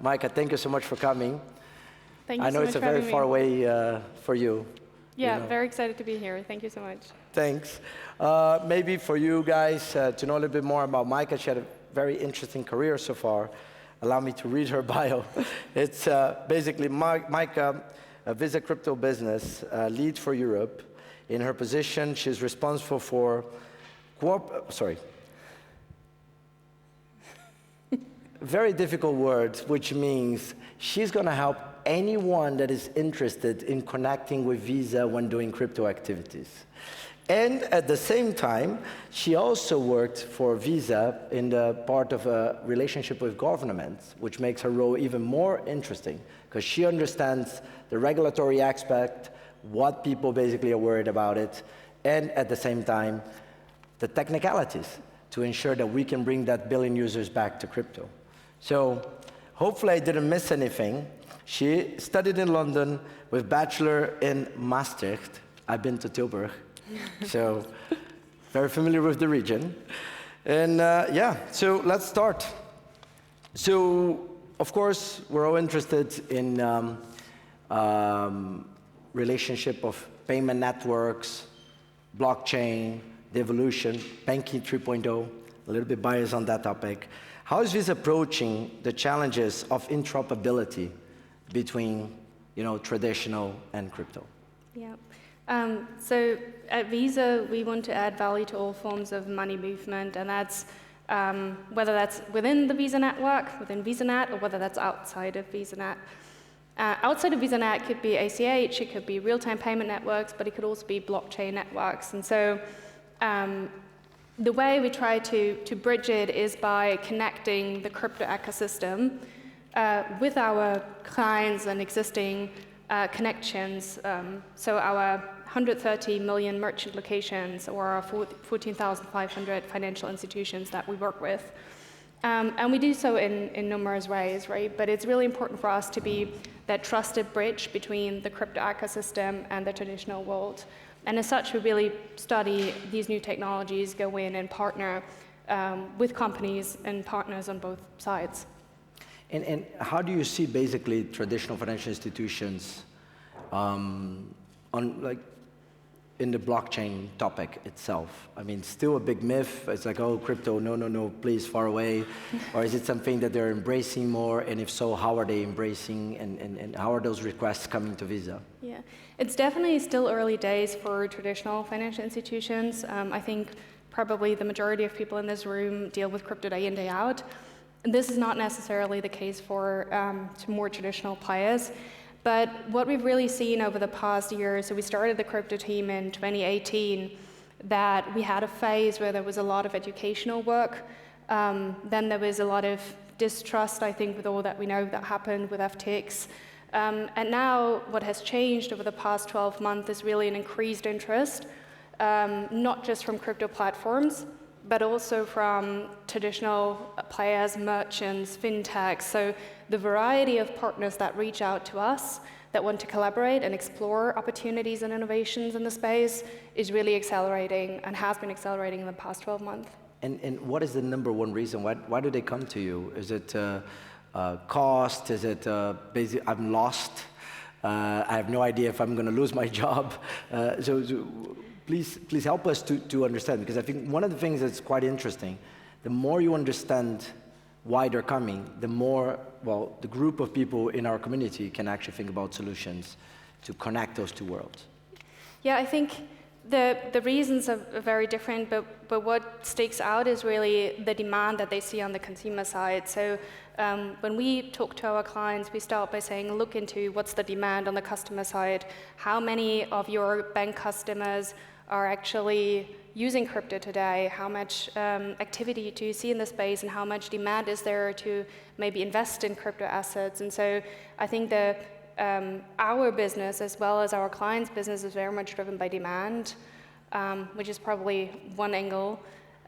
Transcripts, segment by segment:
Micah, thank you so much for coming. Thank you I know so it's much a for very having far me. away for you. Yeah, you know. very excited to be here. Thank you so much. Thanks. Maybe for you guys to know a little bit more about Micah, she had a very interesting career so far. Allow me to read her bio. It's basically Micah, a Visa crypto business lead for Europe. In her position, she's responsible for very difficult words, which means she's going to help anyone that is interested in connecting with Visa when doing crypto activities. And at the same time, she also worked for Visa in the part of a relationship with governments, which makes her role even more interesting, because she understands the regulatory aspect, what people basically are worried about it, and at the same time, the technicalities to ensure that we can bring that billion users back to crypto. So hopefully I didn't miss anything. She studied in London with bachelor in Maastricht. I've been to Tilburg, so very familiar with the region. And yeah, so let's start. So of course, we're all interested in relationship of payment networks, blockchain, the evolution, banking 3.0, a little bit biased on that topic. How is Visa approaching the challenges of interoperability between, traditional and crypto? Yeah. So at Visa, we want to add value to all forms of money movement, and that's whether that's within the Visa network, within VisaNet, or whether that's outside of VisaNet. Outside of VisaNet could be ACH, it could be real-time payment networks, but it could also be blockchain networks. And so the way we try to bridge it is by connecting the crypto ecosystem with our clients and existing connections. So our 130 million merchant locations or our 14,500 financial institutions that we work with. And we do so in numerous ways, right? But it's really important for us to be that trusted bridge between the crypto ecosystem and the traditional world. And as such, we really study these new technologies, go in and partner with companies and partners on both sides. And how do you see basically traditional financial institutions in the blockchain topic itself? I mean, still a big myth. It's like, oh, crypto, no, please, far away. Or is it something that they're embracing more? And if so, how are they embracing and how are those requests coming to Visa? Yeah, it's definitely still early days for traditional financial institutions. I think probably the majority of people in this room deal with crypto day in, day out. And this is not necessarily the case for more traditional players. But what we've really seen over the past year, so we started the crypto team in 2018, that we had a phase where there was a lot of educational work. Then there was a lot of distrust, I think, with all that we know that happened with FTX. And now what has changed over the past 12 months is really an increased interest, not just from crypto platforms, but also from traditional players, merchants, fintechs. So the variety of partners that reach out to us that want to collaborate and explore opportunities and innovations in the space is really accelerating and has been accelerating in the past 12 months. And what is the number one reason? Why do they come to you? Is it cost? Is it basically, I'm lost? I have no idea if I'm going to lose my job. So please help us to understand, because I think one of the things that's quite interesting, the more you understand why they're coming, the more, the group of people in our community can actually think about solutions to connect those two worlds. Yeah, I think the reasons are very different, but what sticks out is really the demand that they see on the consumer side. So when we talk to our clients, we start by saying, look into what's the demand on the customer side. How many of your bank customers are actually using crypto today? How much activity do you see in the space, and how much demand is there to maybe invest in crypto assets? And so I think our business, as well as our clients' business, is very much driven by demand, which is probably one angle.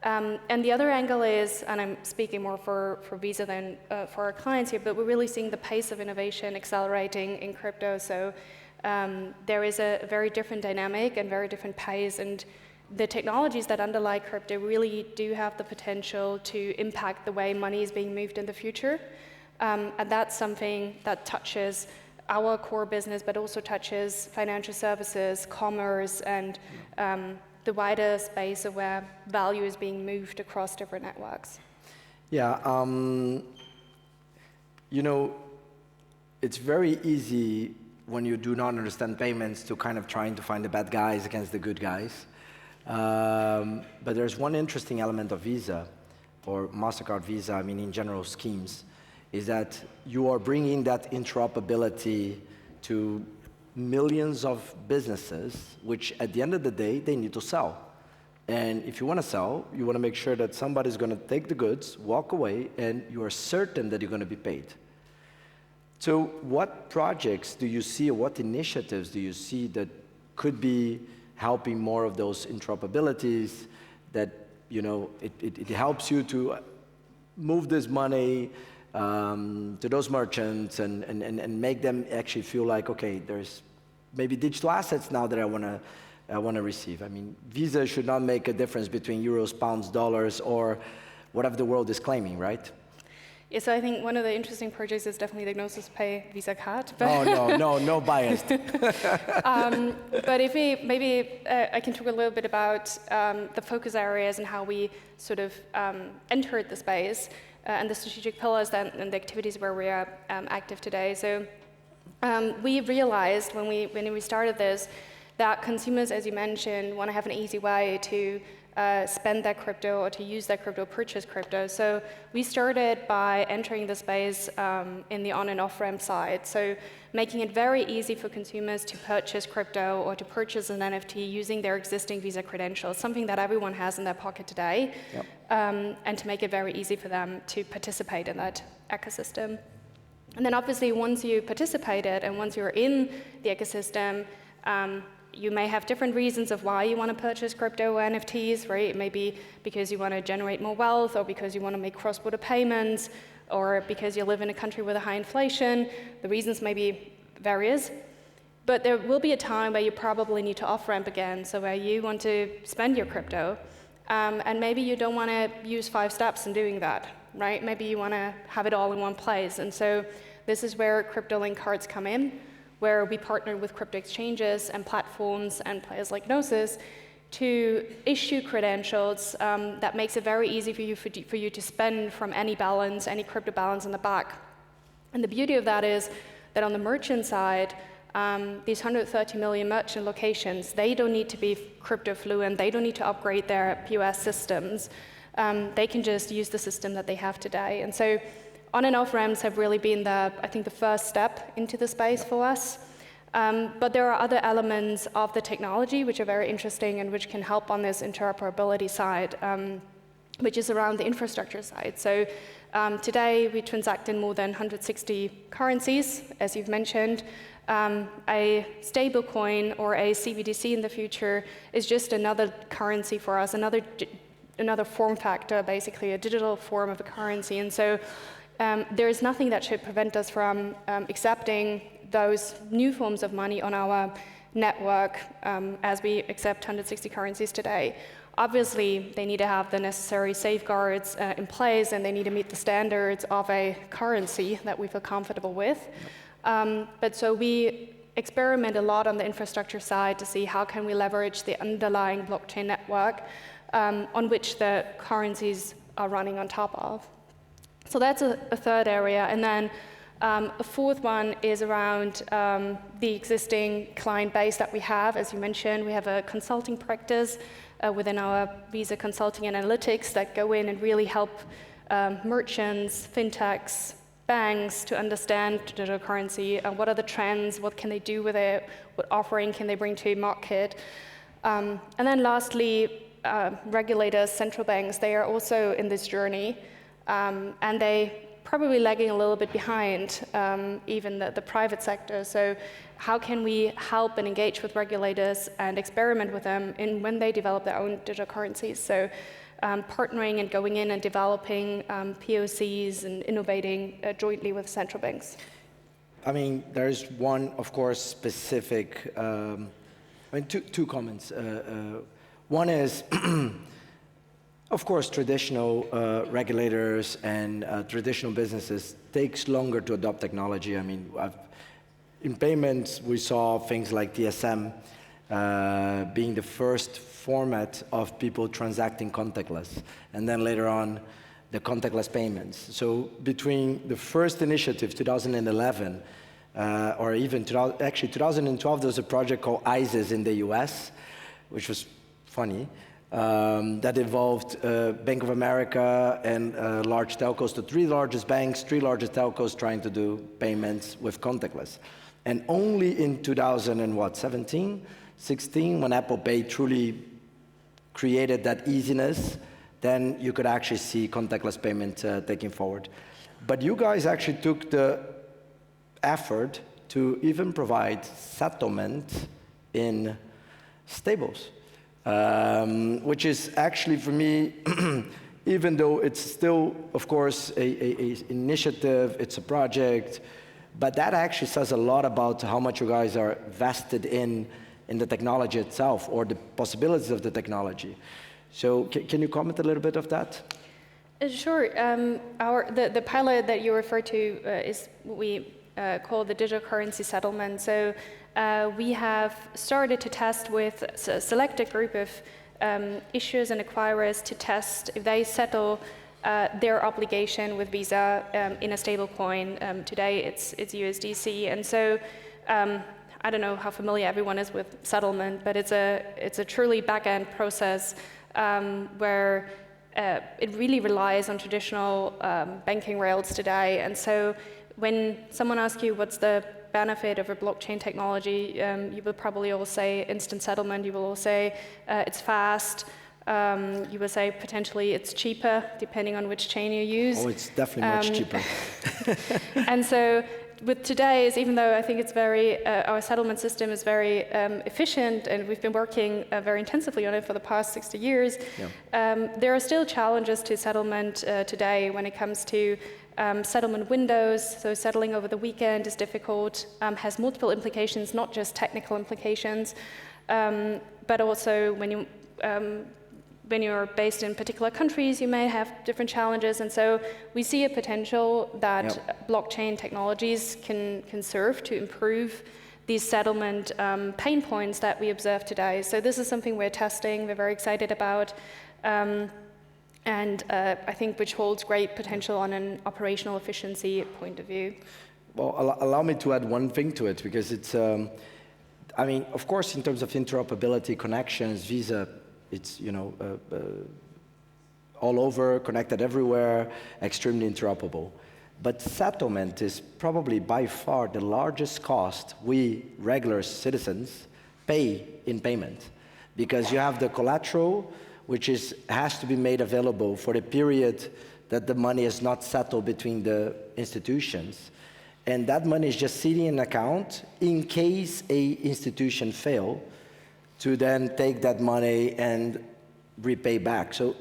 And the other angle is, and I'm speaking more for Visa than for our clients here, but we're really seeing the pace of innovation accelerating in crypto. So there is a very different dynamic and very different pace, and the technologies that underlie crypto really do have the potential to impact the way money is being moved in the future. And that's something that touches our core business, but also touches financial services, commerce, and the wider space of where value is being moved across different networks. Yeah, you know, it's very easy when you do not understand payments to kind of trying to find the bad guys against the good guys. But there's one interesting element of Visa, or MasterCard Visa, I mean in general schemes, is that you are bringing that interoperability to millions of businesses, which at the end of the day, they need to sell. And if you want to sell, you want to make sure that somebody's going to take the goods, walk away, and you are certain that you're going to be paid. So what projects do you see, or what initiatives do you see that could be helping more of those interoperabilities, that, you know, it helps you to move this money to those merchants and make them actually feel like, okay, there's maybe digital assets now that I want to receive. I mean, Visa should not make a difference between euros, pounds, dollars, or whatever the world is claiming, right? Yeah, so I think one of the interesting projects is definitely the Gnosis Pay Visa card. But Oh, no bias. But if we, maybe I can talk a little bit about the focus areas and how we sort of entered the space and the strategic pillars and the activities where we are active today. So we realized when we started this that consumers, as you mentioned, want to have an easy way to spend their crypto or to use their crypto, purchase crypto. So we started by entering the space in the on and off ramp side. So making it very easy for consumers to purchase crypto or to purchase an NFT using their existing Visa credentials, something that everyone has in their pocket today, yep. And to make it very easy for them to participate in that ecosystem. And then obviously once you participated and once you're in the ecosystem, you may have different reasons of why you want to purchase crypto or NFTs, right? It may be because you want to generate more wealth, or because you want to make cross-border payments, or because you live in a country with a high inflation. The reasons may be various. But there will be a time where you probably need to off-ramp again, so where you want to spend your crypto, and maybe you don't want to use 5 steps in doing that, right? Maybe you want to have it all in one place. And so this is where crypto-linked cards come in, where we partner with crypto exchanges and platforms and players like Gnosis to issue credentials that makes it very easy for you to spend from any balance, any crypto balance in the back. And the beauty of that is that on the merchant side, these 130 million merchant locations, they don't need to be crypto fluent, they don't need to upgrade their POS systems. They can just use the system that they have today. And so on and off ramps have really been I think the first step into the space for us. But there are other elements of the technology which are very interesting and which can help on this interoperability side, which is around the infrastructure side. So today we transact in more than 160 currencies, as you've mentioned. A stablecoin or a CBDC in the future is just another currency for us, another form factor, basically a digital form of a currency. And so there is nothing that should prevent us from accepting those new forms of money on our network as we accept 160 currencies today. Obviously, they need to have the necessary safeguards in place, and they need to meet the standards of a currency that we feel comfortable with. But so we experiment a lot on the infrastructure side to see how can we leverage the underlying blockchain network on which the currencies are running on top of. So that's a third area. And then a fourth one is around the existing client base that we have. As you mentioned, we have a consulting practice within our Visa Consulting and Analytics that go in and really help merchants, fintechs, banks to understand digital currency, what are the trends, what can they do with it, what offering can they bring to market. And then lastly, regulators, central banks, they are also in this journey. And they probably lagging a little bit behind even the private sector. So how can we help and engage with regulators and experiment with them when they develop their own digital currencies? So partnering and going in and developing POCs and innovating jointly with central banks. I mean, there is one, of course, specific, two comments. One is, Of course, traditional regulators and traditional businesses takes longer to adopt technology. I mean, in payments, we saw things like TSM being the first format of people transacting contactless, and then later on, the contactless payments. So between the first initiative, 2011, or even 2012, there was a project called ISIS in the US, which was funny, that involved Bank of America and large telcos, the three largest banks, three largest telcos trying to do payments with contactless. And only in 2017, 16, when Apple Pay truly created that easiness, then you could actually see contactless payment taking forward. But you guys actually took the effort to even provide settlement in stables, which is actually for me, even though it's still, of course, a initiative, it's a project, but that actually says a lot about how much you guys are vested in the technology itself or the possibilities of the technology. So can you comment a little bit of that? Sure. The pilot that you refer to is what we call the digital currency settlement. So we have started to test with a selected group of issuers and acquirers to test if they settle their obligation with Visa in a stable coin. Today it's USDC, and so I don't know how familiar everyone is with settlement, but it's a truly back-end process where it really relies on traditional banking rails today. And so when someone asks you what's the benefit of a blockchain technology, you will probably all say instant settlement. You will all say it's fast. You will say potentially it's cheaper, depending on which chain you use. Oh, it's definitely much cheaper. And so with today's, even though I think it's very, our settlement system is very efficient, and we've been working very intensively on it for the past 60 years, there are still challenges to settlement today when it comes to settlement windows. So settling over the weekend is difficult, has multiple implications, not just technical implications, but also when you're based in particular countries, you may have different challenges. And so we see a potential that blockchain technologies can serve to improve these settlement pain points that we observe today. So this is something we're testing, we're very excited about, and I think which holds great potential on an operational efficiency point of view. Well, allow me to add one thing to it, because it's, I mean, of course, in terms of interoperability, connections, Visa, it's, you know, all over, connected everywhere, extremely interoperable. But settlement is probably by far the largest cost we regular citizens pay in payment, because you have the collateral, which has to be made available for the period that the money is not settled between the institutions. And that money is just sitting in an account in case a institution fail, to then take that money and repay back. So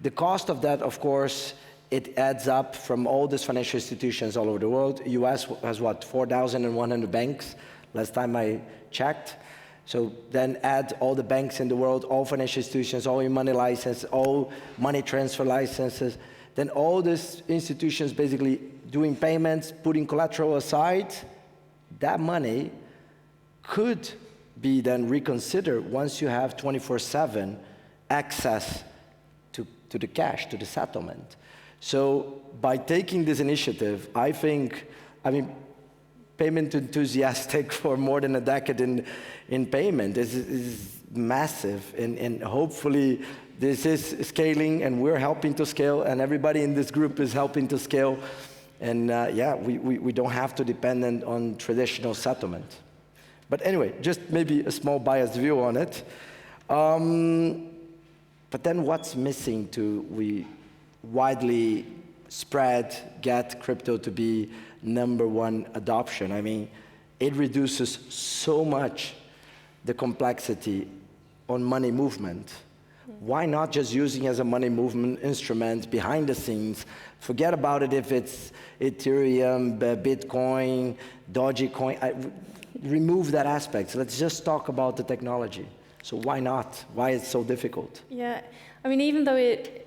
the cost of that, of course, it adds up from all these financial institutions all over the world. US has what, 4,100 banks, last time I checked. So then add all the banks in the world, all financial institutions, all e-money licenses, all money transfer licenses. Then all these institutions basically doing payments, putting collateral aside. That money could be then reconsidered once you have 24/7 access to the cash, to the settlement. So by taking this initiative, I think, I mean, payment enthusiastic for more than a decade in payment is massive, and hopefully this is scaling, and we're helping to scale, and everybody in this group is helping to scale, and we don't have to depend on traditional settlement. But anyway, just maybe a small biased view on it. But then what's missing to we widely spread, get crypto to be #1 adoption? I mean, it reduces so much the complexity on money movement. Why not just using as a money movement instrument behind the scenes? Forget about it if it's Ethereum, Bitcoin, Dogecoin. Remove that aspect. Let's just talk about the technology. So why not? Why is it so difficult? Yeah, I mean, even though it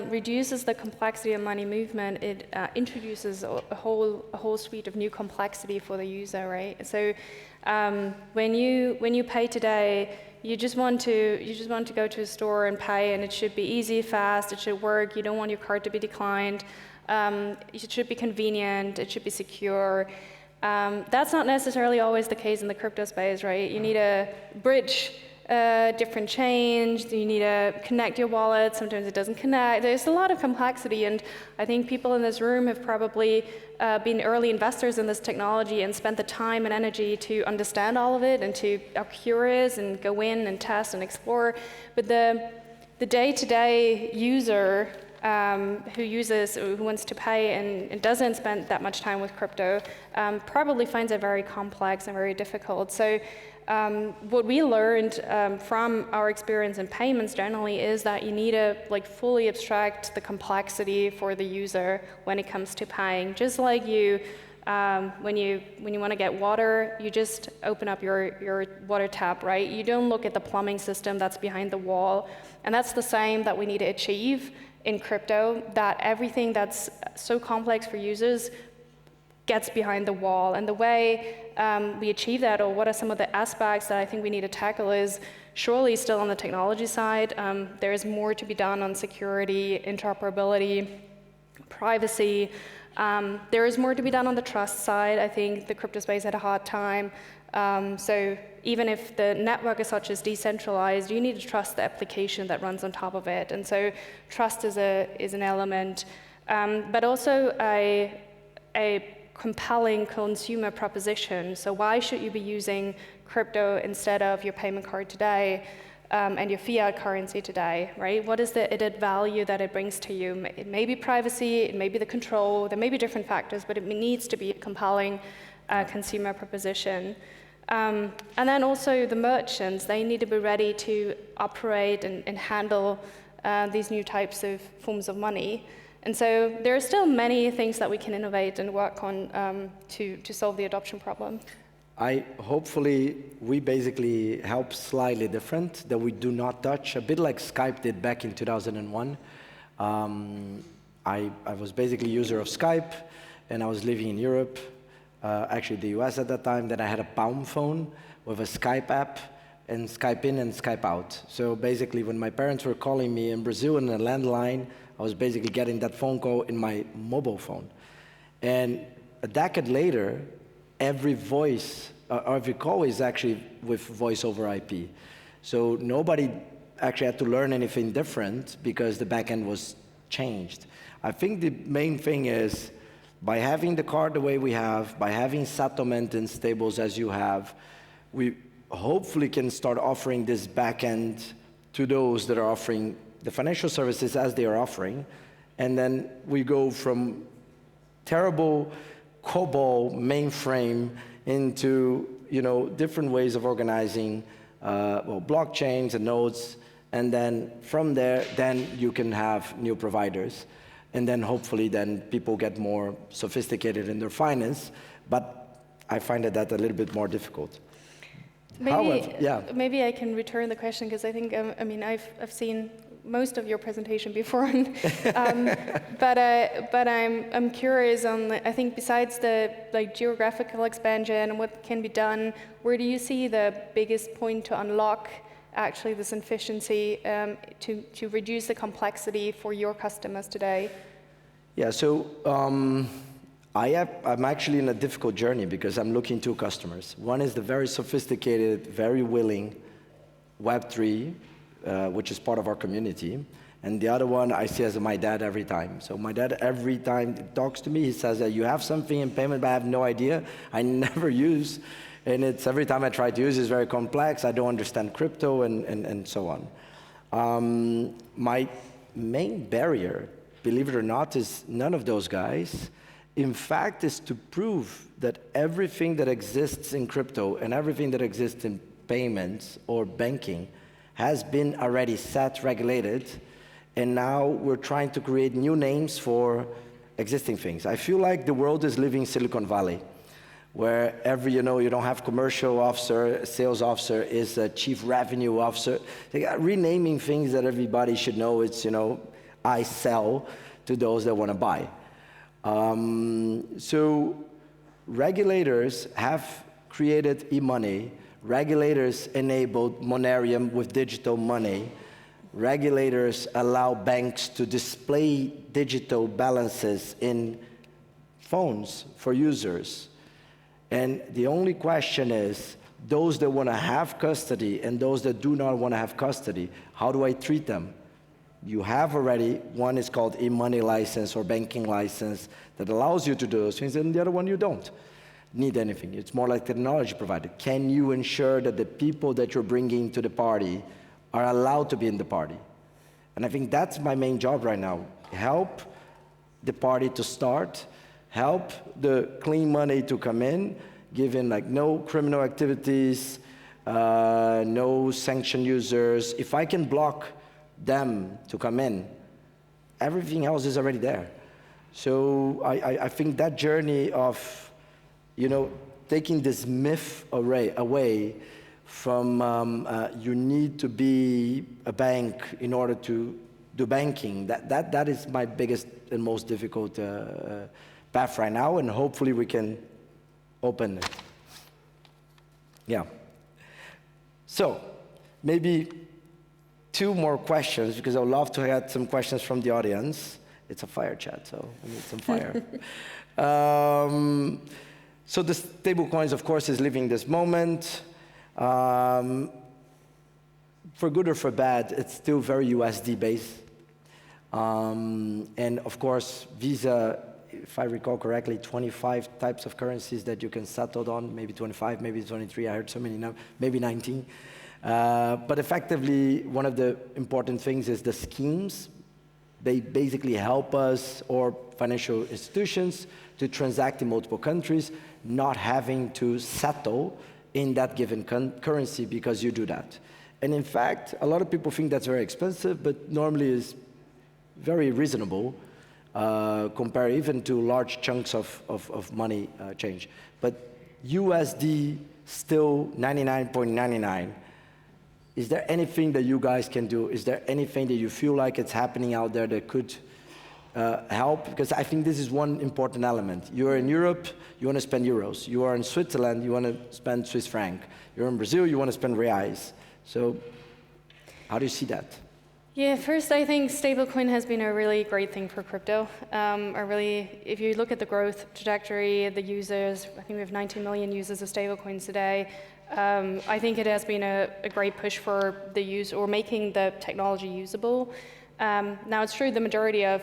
reduces the complexity of money movement, it introduces a whole suite of new complexity for the user, right? So when you pay today, you just want to go to a store and pay, and it should be easy, fast, it should work. You don't want your card to be declined. It should be convenient. It should be secure. That's not necessarily always the case in the crypto space, right? You need a bridge different chains, you need to connect your wallet, sometimes it doesn't connect. There's a lot of complexity, and I think people in this room have probably been early investors in this technology and spent the time and energy to understand all of it and to are curious and go in and test and explore. But the day-to-day user who wants to pay and doesn't spend that much time with crypto probably finds it very complex and very difficult. So what we learned from our experience in payments generally is that you need to fully abstract the complexity for the user when it comes to paying. Just like when you want to get water, you just open up your water tap, right? You don't look at the plumbing system that's behind the wall. And that's the same that we need to achieve in crypto, that everything that's so complex for users gets behind the wall. And the way we achieve that, or what are some of the aspects that I think we need to tackle, is surely still on the technology side. There is more to be done on security, interoperability, privacy. There is more to be done on the trust side. I think the crypto space had a hard time. So even if the network as such is decentralized, you need to trust the application that runs on top of it. And so trust is an element, but also a compelling consumer proposition. So why should you be using crypto instead of your payment card today and your fiat currency today, right? What is the added value that it brings to you? It may be privacy, it may be the control, there may be different factors, but it needs to be a compelling consumer proposition. And then also the merchants, they need to be ready to operate and handle these new types of forms of money. And so there are still many things that we can innovate and work on to solve the adoption problem. Hopefully, we basically help slightly different, that we do not touch, a bit like Skype did back in 2001. I was basically a user of Skype, and I was living in Europe, actually the US at that time. Then I had a Palm phone with a Skype app, and Skype in and Skype out. So basically, when my parents were calling me in Brazil on a landline, I was basically getting that phone call in my mobile phone. And a decade later, every call is actually with voice over IP. So nobody actually had to learn anything different because the backend was changed. I think the main thing is, by having the card the way we have, by having settlement and stables as you have, we hopefully can start offering this backend to those that are offering the financial services as they are offering. And then we go from terrible COBOL mainframe into different ways of organizing blockchains and nodes. And then from there, then you can have new providers. And then hopefully then people get more sophisticated in their finance. But I find that a little bit more difficult. Maybe I can return the question, because I think, I've seen most of your presentation before, but I'm curious on, I think besides the geographical expansion and what can be done, where do you see the biggest point to unlock actually this efficiency to reduce the complexity for your customers today? Yeah, so I'm actually in a difficult journey because I'm looking to customers. One is the very sophisticated, very willing Web3, which is part of our community. And the other one I see as my dad every time. So my dad every time talks to me, he says that you have something in payment, but I have no idea. I never use. And it's every time I try to use, it's very complex. I don't understand crypto and so on. My main barrier, believe it or not, is none of those guys. In fact, is to prove that everything that exists in crypto and everything that exists in payments or banking has been already set, regulated, and now we're trying to create new names for existing things. I feel like the world is living Silicon Valley, where you don't have commercial officer, sales officer is a chief revenue officer. They got renaming things that everybody should know. It's, I sell to those that want to buy. So regulators have created e-money. Regulators enabled Monerium with digital money. Regulators allow banks to display digital balances in phones for users. And the only question is, those that want to have custody and those that do not want to have custody, how do I treat them? You have already, one is called e-money license or banking license that allows you to do those things, and the other one you don't need anything. It's more like technology provider. Can you ensure that the people that you're bringing to the party are allowed to be in the party? And I think that's my main job right now. Help the party to start, help the clean money to come in, given like no criminal activities, no sanctioned users. If I can block them to come in, everything else is already there. So I think that journey of, taking this myth away from you need to be a bank in order to do banking, that is my biggest and most difficult path right now, and hopefully we can open it. Yeah. So maybe 2 more questions, because I would love to get some questions from the audience. It's a fire chat, so we need some fire. So the stablecoins, of course, is living this moment. For good or for bad, it's still very USD based. And of course, Visa, if I recall correctly, 25 types of currencies that you can settle on, maybe 25, maybe 23, I heard so many, maybe 19. But effectively, one of the important things is the schemes. They basically help us or financial institutions to transact in multiple countries, not having to settle in that given currency because you do that. And in fact, a lot of people think that's very expensive, but normally is very reasonable compared even to large chunks of money change. But USD still 99.99. Is there anything that you guys can do? Is there anything that you feel like it's happening out there that could help? Because I think this is one important element. You're in Europe, you want to spend euros. You are in Switzerland, you want to spend Swiss franc. You're in Brazil, you want to spend reais. So how do you see that? Yeah, first I think stablecoin has been a really great thing for crypto. If you look at the growth trajectory, the users, I think we have 19 million users of stablecoins today. I think it has been a great push for the use or making the technology usable. Now it's true the majority of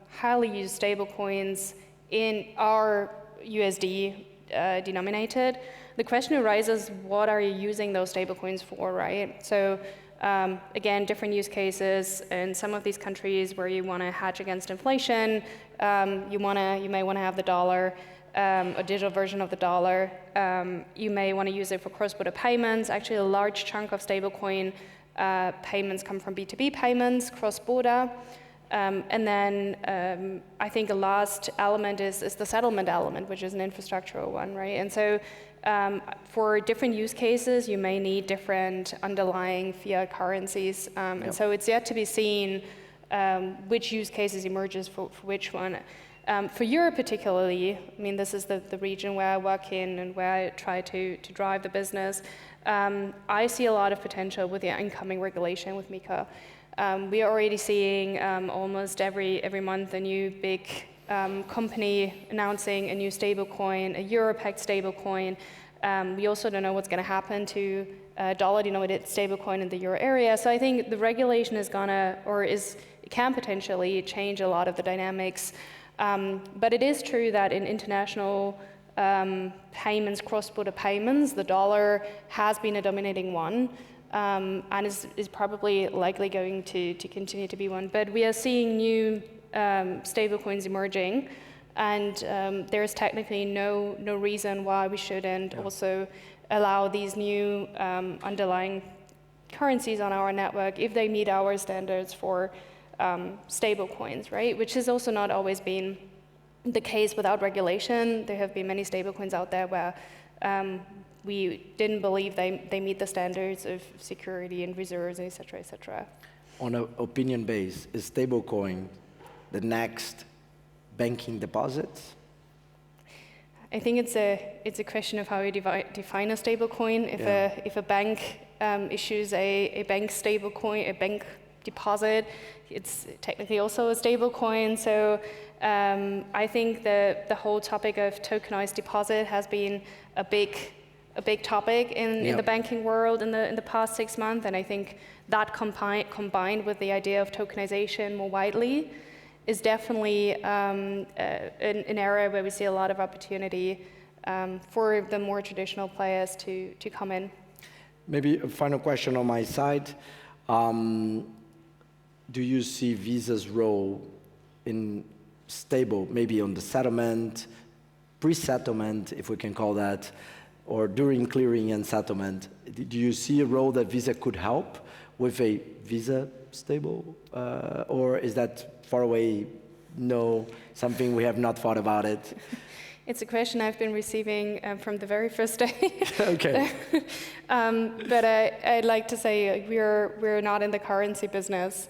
highly used stablecoins are USD denominated. The question arises, what are you using those stablecoins for, right? So again, different use cases. In some of these countries where you want to hedge against inflation, you may want to have the dollar, a digital version of the dollar. You may want to use it for cross-border payments. Actually, a large chunk of stablecoin payments come from B2B payments, cross-border. And then I think a last element is the settlement element, which is an infrastructural one, right? And so for different use cases, you may need different underlying fiat currencies. And so it's yet to be seen which use cases emerges for which one. For Europe particularly, I mean, this is the region where I work in and where I try to drive the business. I see a lot of potential with the incoming regulation with MiCA. We are already seeing almost every month a new big company announcing a new stablecoin, a euro-pegged stablecoin. We also don't know what's going to happen to dollar-denominated stablecoin in the euro area. So I think the regulation is can potentially change a lot of the dynamics. But it is true that in international payments, cross-border payments, the dollar has been a dominating one. And is probably likely going to continue to be one. But we are seeing new stablecoins emerging, and there's technically no reason why we shouldn't also allow these new underlying currencies on our network if they meet our standards for stablecoins, right? Which has also not always been the case without regulation. There have been many stablecoins out there where we didn't believe they meet the standards of security and reserves, et cetera, et cetera. On an opinion base, is stablecoin the next banking deposits? I think it's a question of how you define a stablecoin. If a bank issues a bank stablecoin, a bank deposit, it's technically also a stablecoin. So I think the whole topic of tokenized deposit has been a big topic in the banking world in the past 6 months, and I think that combined with the idea of tokenization more widely is definitely an area where we see a lot of opportunity for the more traditional players to come in. Maybe a final question on my side. Do you see Visa's role in stable, maybe on the settlement, pre-settlement, if we can call that, or during clearing and settlement? Do you see a role that Visa could help with a Visa stable, or is that far away? No, something we have not thought about it. It's a question I've been receiving from the very first day. Okay. But I'd like to say we're not in the currency business,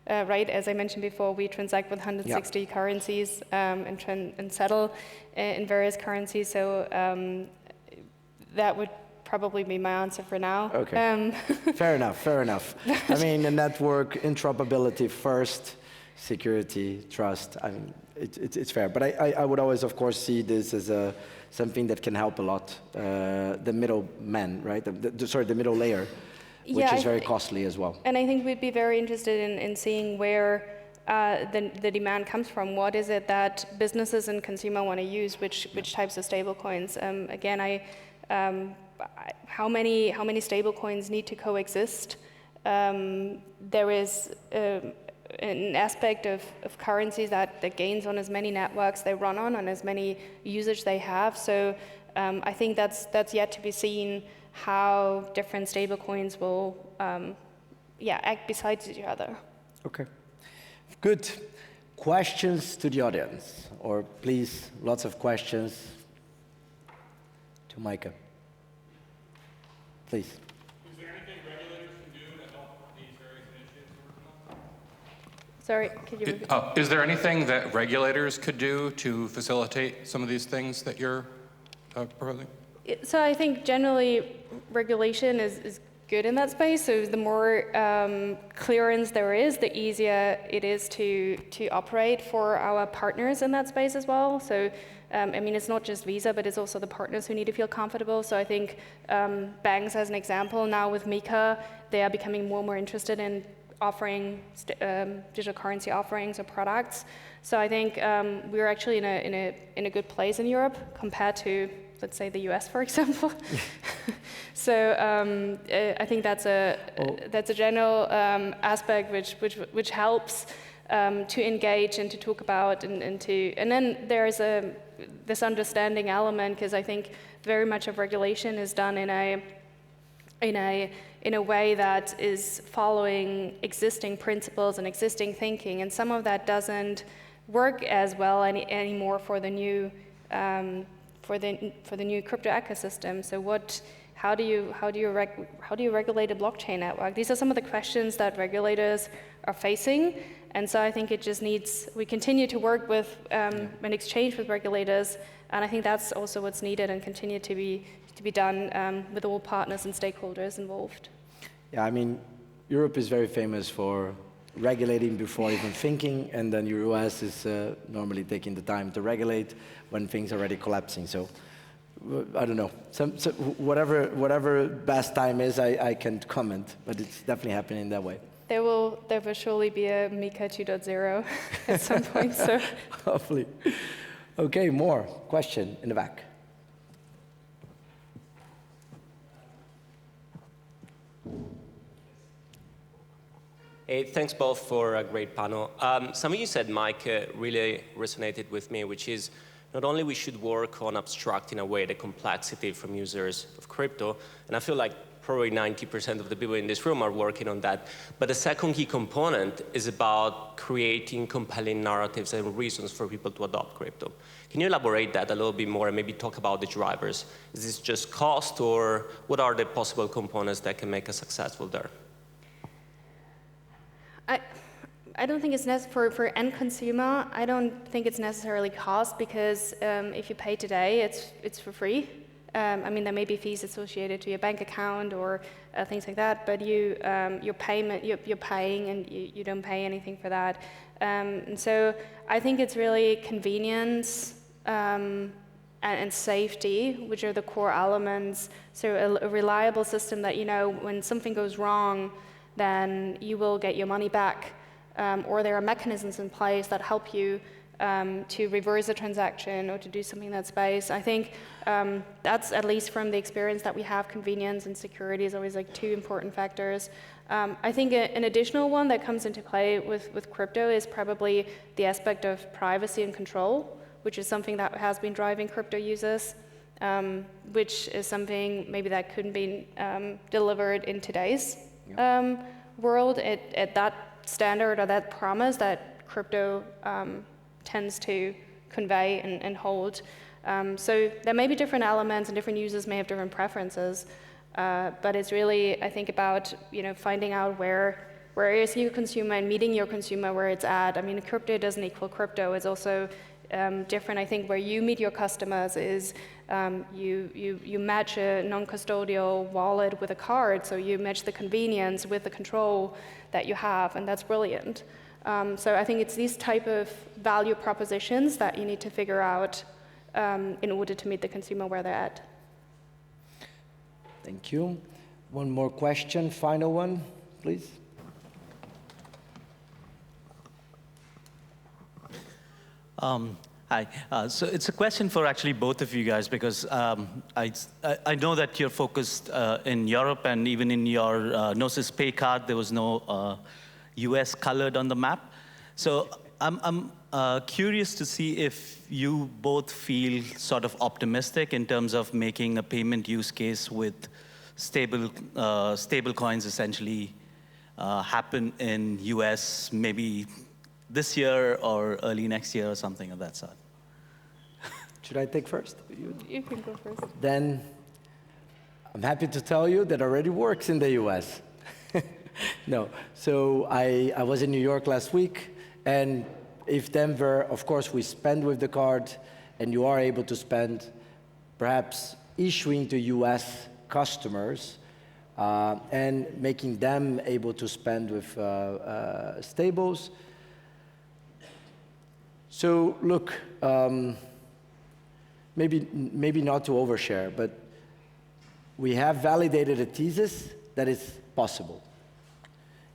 right? As I mentioned before, we transact with 160 currencies and settle in various currencies. So that would probably be my answer for now. Okay. Fair enough. I mean, the network interoperability first, security, trust. I mean, it's fair. But I would always, of course, see this as something that can help a lot the middleman, right? The middle layer, which is very costly as well. And I think we'd be very interested in seeing where the demand comes from. What is it that businesses and consumer want to use? Which types of stablecoins? Again, how many stablecoins need to coexist? There is an aspect of currencies that gains on as many networks they run on as many usage they have. So I think that's yet to be seen how different stablecoins will act besides each other. Okay, good. Questions to the audience, or please, lots of questions to Micah. Please. Is there anything regulators can do to help these various initiatives we're working on? Sorry, could you repeat? Is there anything that regulators could do to facilitate some of these things that you're proposing? So I think generally regulation is good in that space. So the more clearance there is, the easier it is to operate for our partners in that space as well. So I mean, it's not just Visa, but it's also the partners who need to feel comfortable. So I think banks, as an example, now with MiCA, they are becoming more and more interested in offering digital currency offerings or products. So I think we're actually in a good place in Europe compared to, let's say, the US, for example. So I think that's a general aspect which helps to engage and to talk about and then there's this understanding element, because I think very much of regulation is done in a way that is following existing principles and existing thinking, and some of that doesn't work as well anymore for the new for the new crypto ecosystem. So how do you regulate a blockchain network? These are some of the questions that regulators are facing, and so I think it just needs, we continue to work with and exchange with regulators, and I think that's also what's needed and continue to be done with all partners and stakeholders involved. Yeah, I mean, Europe is very famous for regulating before even thinking, and then the US is normally taking the time to regulate when things are already collapsing. So I don't know. Whatever best time is, I can't comment, but it's definitely happening that way. There will surely be a MiCA 2.0 at some point. So hopefully. Okay, more question in the back. Hey, thanks both for a great panel. Some of you said, Mike, really resonated with me, which is not only we should work on abstracting away the complexity from users of crypto, and I feel like probably 90% of the people in this room are working on that. But the second key component is about creating compelling narratives and reasons for people to adopt crypto. Can you elaborate that a little bit more and maybe talk about the drivers? Is this just cost, or what are the possible components that can make us successful there? I don't think it's necessary for end consumer. I don't think it's necessarily cost, because if you pay today, it's for free. I mean, there may be fees associated to your bank account or things like that, but you're paying and you don't pay anything for that. And so I think it's really convenience and safety, which are the core elements. So a reliable system that, you know, when something goes wrong, then you will get your money back. Or there are mechanisms in place that help you to reverse a transaction or to do something in that space. I think that's, at least from the experience that we have, convenience and security is always like two important factors. I think an additional one that comes into play with crypto is probably the aspect of privacy and control, which is something that has been driving crypto users, which is something maybe that couldn't be delivered in today's world at that standard or that promise that crypto tends to convey and hold. So there may be different elements, and different users may have different preferences, but it's really, I think, about, you know, finding out where is your consumer and meeting your consumer where it's at. I mean, crypto doesn't equal crypto. It's also different. I think where you meet your customers is you match a non-custodial wallet with a card, so you match the convenience with the control that you have, and that's brilliant. So I think it's these type of value propositions that you need to figure out in order to meet the consumer where they're at. Thank you. One more question, final one, please. Hi. So it's a question for actually both of you guys, because I know that you're focused in Europe, and even in your Gnosis Pay card, there was no US colored on the map. So I'm curious to see if you both feel sort of optimistic in terms of making a payment use case with stable coins essentially happen in US, maybe this year or early next year or something of that sort. Should I take first? You can go first. Then I'm happy to tell you that already works in the US. No, so I was in New York last week, and if Denver, of course, we spend with the card, and you are able to spend, perhaps issuing to US customers and making them able to spend with stables. So look, maybe not to overshare, but we have validated a thesis that is possible.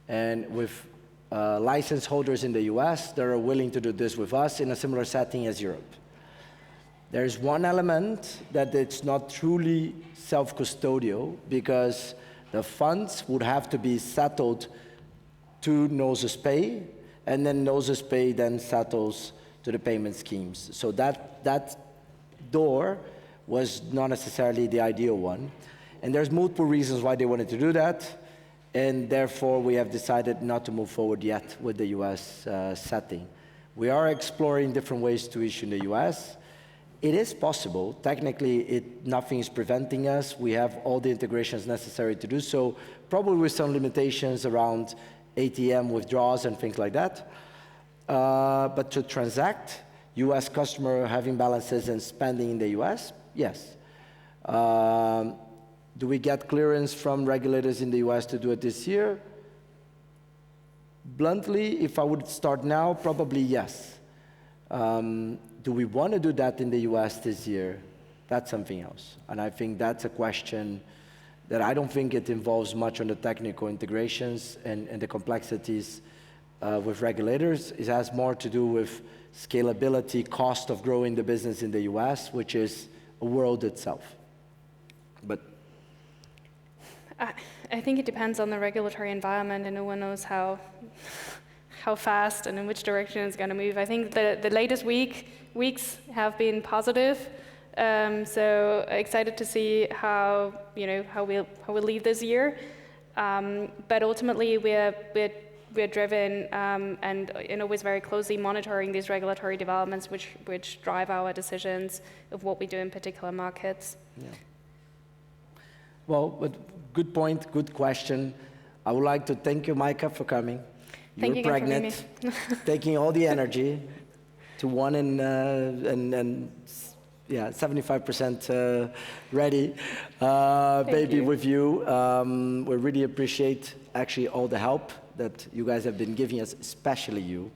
And with license holders in the US that are willing to do this with us in a similar setting as Europe. There's one element that it's not truly self-custodial, because the funds would have to be settled to Gnosis Pay, and then Gnosis Pay then settles to the payment schemes. So that door was not necessarily the ideal one. And there's multiple reasons why they wanted to do that, and therefore we have decided not to move forward yet with the US setting. We are exploring different ways to issue in the US. It is possible. Technically, nothing is preventing us. We have all the integrations necessary to do so, probably with some limitations around ATM withdrawals and things like that. But to transact, US customer having balances and spending in the US, yes. Do we get clearance from regulators in the US to do it this year? Bluntly, if I would start now, probably yes. Do we want to do that in the US this year? That's something else. And I think that's a question that I don't think it involves much on the technical integrations and the complexities with regulators. It has more to do with scalability, cost of growing the business in the US, which is a world itself. But I think it depends on the regulatory environment, and no one knows how fast and in which direction it's going to move. I think the latest weeks have been positive. So excited to see how we'll leave this year. But ultimately, we're driven and always very closely monitoring these regulatory developments, which drive our decisions of what we do in particular markets. Yeah. Well, but good point, good question. I would like to thank you, Micah, for coming. Thank you again for having me. Taking all the energy to 75% ready, baby, with you. We really appreciate actually all the help that you guys have been giving us, especially you,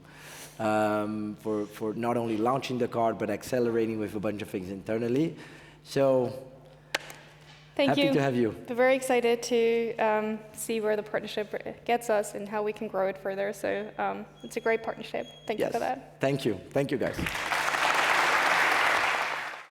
for not only launching the card, but accelerating with a bunch of things internally. So, happy to have you. We're very excited to see where the partnership gets us and how we can grow it further. So it's a great partnership. Thank you for that. Thank you. Thank you, guys.